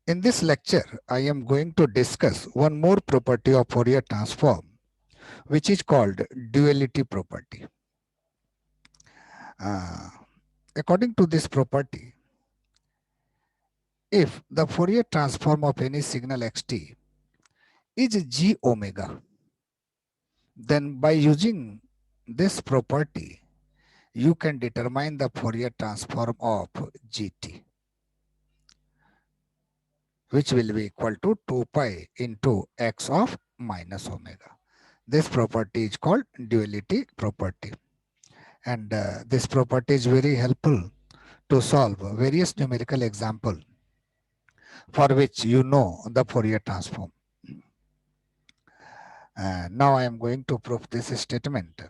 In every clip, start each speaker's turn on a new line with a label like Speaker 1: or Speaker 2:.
Speaker 1: In this lecture, I am going to discuss one more property of Fourier transform, which is called duality property. Uh, According to this property, if the Fourier transform of any signal xt is g omega, then by using this property, you can determine the Fourier transform of gt, which will be equal to 2 pi into x of minus omega. This property is called duality property. And this property is very helpful to solve various numerical example for which you know the Fourier transform. Now I am going to prove this statement.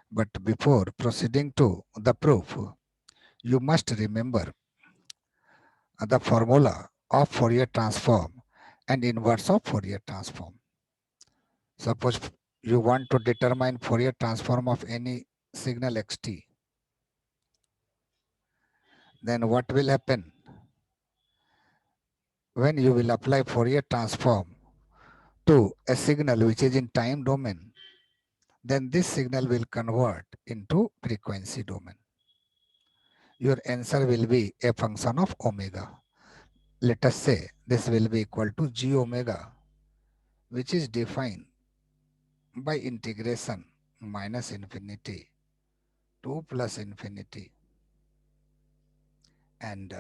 Speaker 1: But before proceeding to the proof, you must remember the formula of Fourier transform and inverse of Fourier transform. Suppose you want to determine Fourier transform of any signal xt, then what will happen? When you will apply Fourier transform to a signal which is in time domain, then this signal will convert into frequency domain. Your answer will be a function of omega. Let us say this will be equal to g omega, which is defined by integration minus infinity to plus infinity. And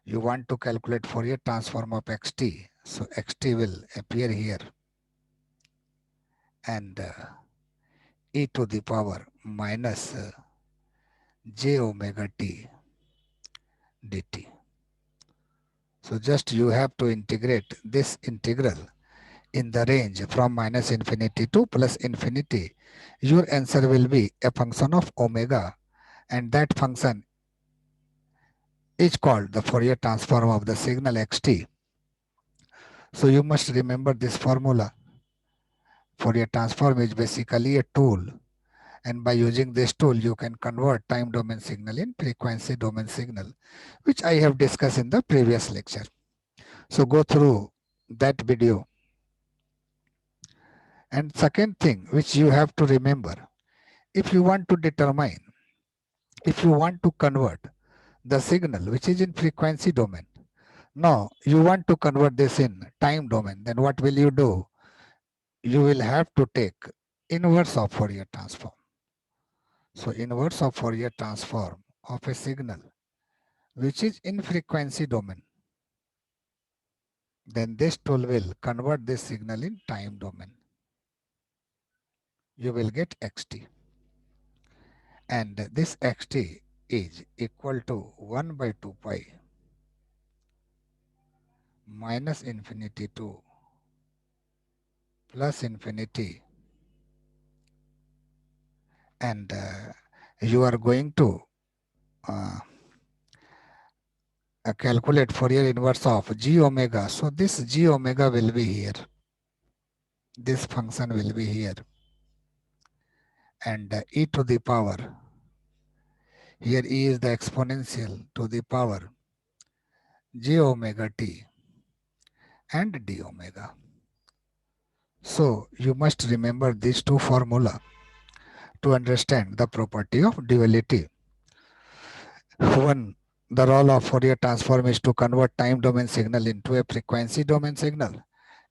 Speaker 1: you want to calculate Fourier transform of xt. So xt will appear here. And e to the power minus j omega t dt. So just you have to integrate this integral in the range from minus infinity to plus infinity. Your answer will be a function of omega, and that function is called the Fourier transform of the signal xt. So you must remember this formula. Fourier transform is basically a tool, and by using this tool you can convert time domain signal in frequency domain signal, which I have discussed in the previous lecture. So go through that video. And second thing which you have to remember, if you want to determine, if you want to convert the signal which is in frequency domain, now you want to convert this in time domain, then what will you do? You will have to take inverse of Fourier transform. So inverse of Fourier transform of a signal which is in frequency domain, then this tool will convert this signal in time domain. You will get xt. And this xt is equal to 1 by 2 pi minus infinity to plus infinity, and you are going to uh, calculate Fourier inverse of g omega. So this g omega will be here. This function will be here. And e to the power, here e is the exponential to the power j omega t and d omega. So you must remember these two formula to understand the property of duality. One, the role of Fourier transform is to convert time domain signal into a frequency domain signal.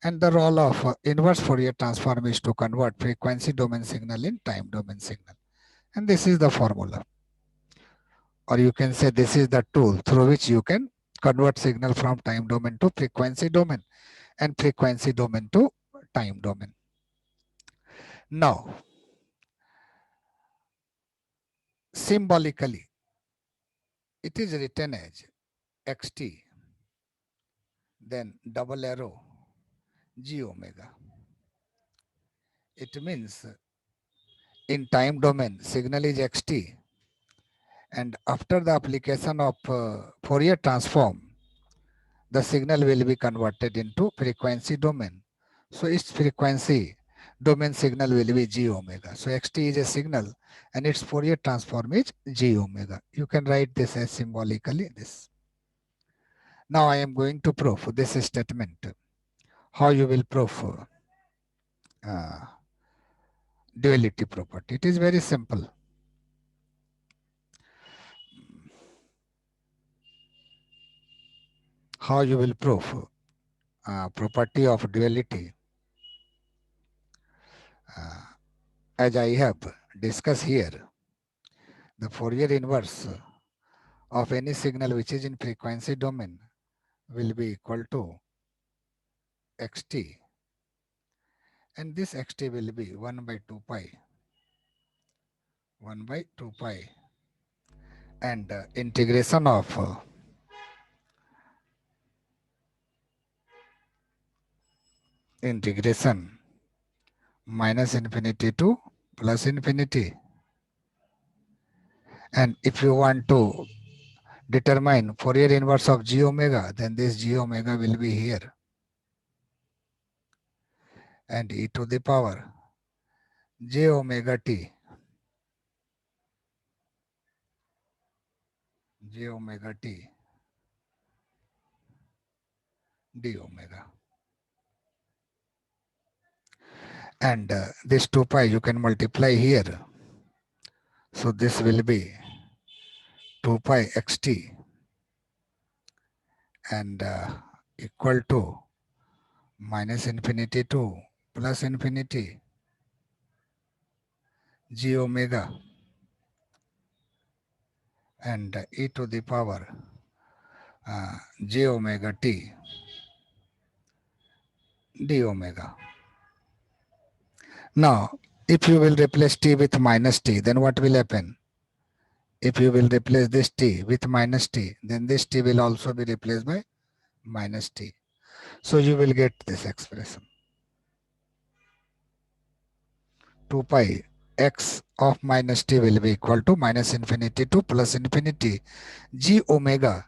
Speaker 1: And the role of inverse Fourier transform is to convert frequency domain signal in time domain signal. And this is the formula. Or you can say this is the tool through which you can convert signal from time domain to frequency domain and frequency domain to time domain. Now, symbolically, it is written as xt, then double arrow g omega. It means in time domain signal is xt, and after the application of Fourier transform, the signal will be converted into frequency domain. So its frequency domain signal will be g omega. So xt is a signal and its Fourier transform is g omega. You can write this as symbolically this. Now I am going to prove this statement. How you will prove uh, duality property? It is very simple. How you will prove property of duality? Uh, as I have discussed here, the Fourier inverse of any signal which is in frequency domain will be equal to xt, and this xt will be 1 by 2 pi, 1 by 2 pi, and integration of integration minus infinity to plus infinity. And if you want to determine Fourier inverse of g omega, then this g omega will be here, and e to the power j omega t, j omega t d omega. And this 2 pi you can multiply here. So this will be 2 pi xt and equal to minus infinity to plus infinity g omega and e to the power j omega t d omega. Now, if you will replace t with minus t, then what will happen? If you will replace this t with minus t, then this t will also be replaced by minus t. So you will get this expression. 2 pi x of minus t will be equal to minus infinity to plus infinity g omega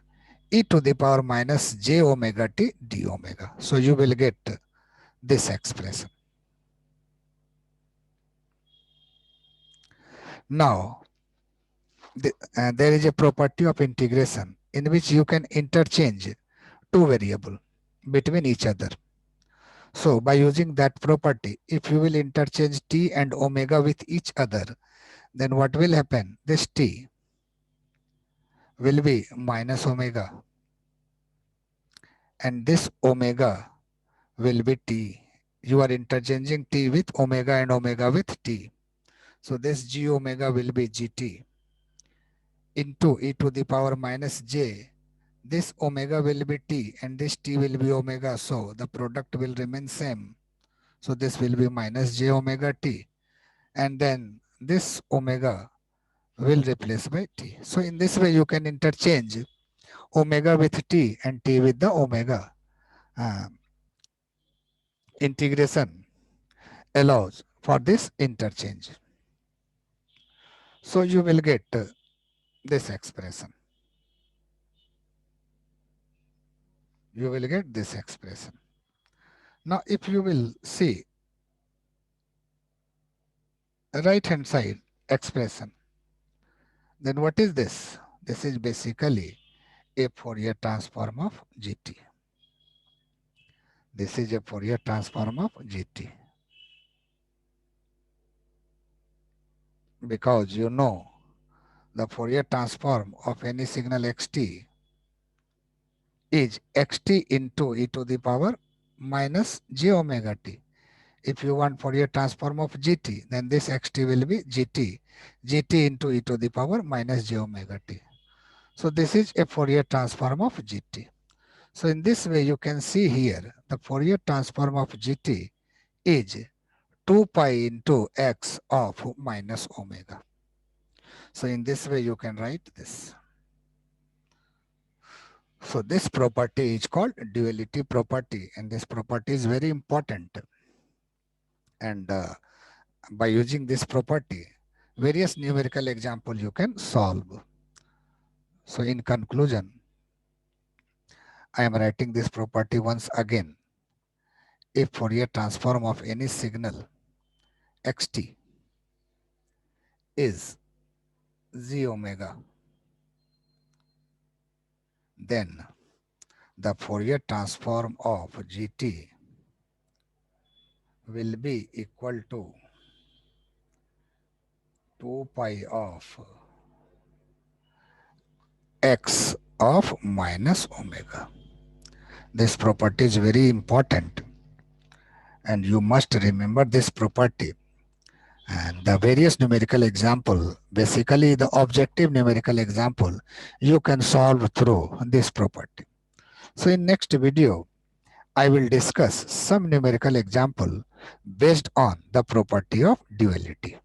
Speaker 1: e to the power minus j omega t d omega. So you will get this expression. Now, there is a property of integration in which you can interchange two variables between each other. So by using that property, if you will interchange t and omega with each other, then what will happen? This t will be minus omega and this omega will be t. You are interchanging t with omega and omega with t. So this g omega will be gt into e to the power minus j. This omega will be t and this t will be omega. So the product will remain same. So this will be minus j omega t. And then this omega will replace by t. So in this way you can interchange omega with t and t with the omega. Integration allows for this interchange. So you will get this expression. You will get this expression. Now if you will see right hand side expression, then what is this? This is basically a Fourier transform of GT. This is a Fourier transform of GT. Because you know the Fourier transform of any signal xt is xt into e to the power minus j omega t. If you want Fourier transform of gt, then this xt will be gt into e to the power minus j omega t. So this is a Fourier transform of gt. So in this way, you can see here the Fourier transform of gt is 2 pi into x of minus omega. So in this way, you can write this. So this property is called duality property, and this property is very important. And by using this property, various numerical examples you can solve. So in conclusion, I am writing this property once again. If Fourier transform of any signal xt is z omega, then the Fourier transform of gt will be equal to 2 pi of x of minus omega. This property is very important and you must remember this property. And the various numerical example, basically the objective numerical example, you can solve through this property. So in next video, I will discuss some numerical example based on the property of duality.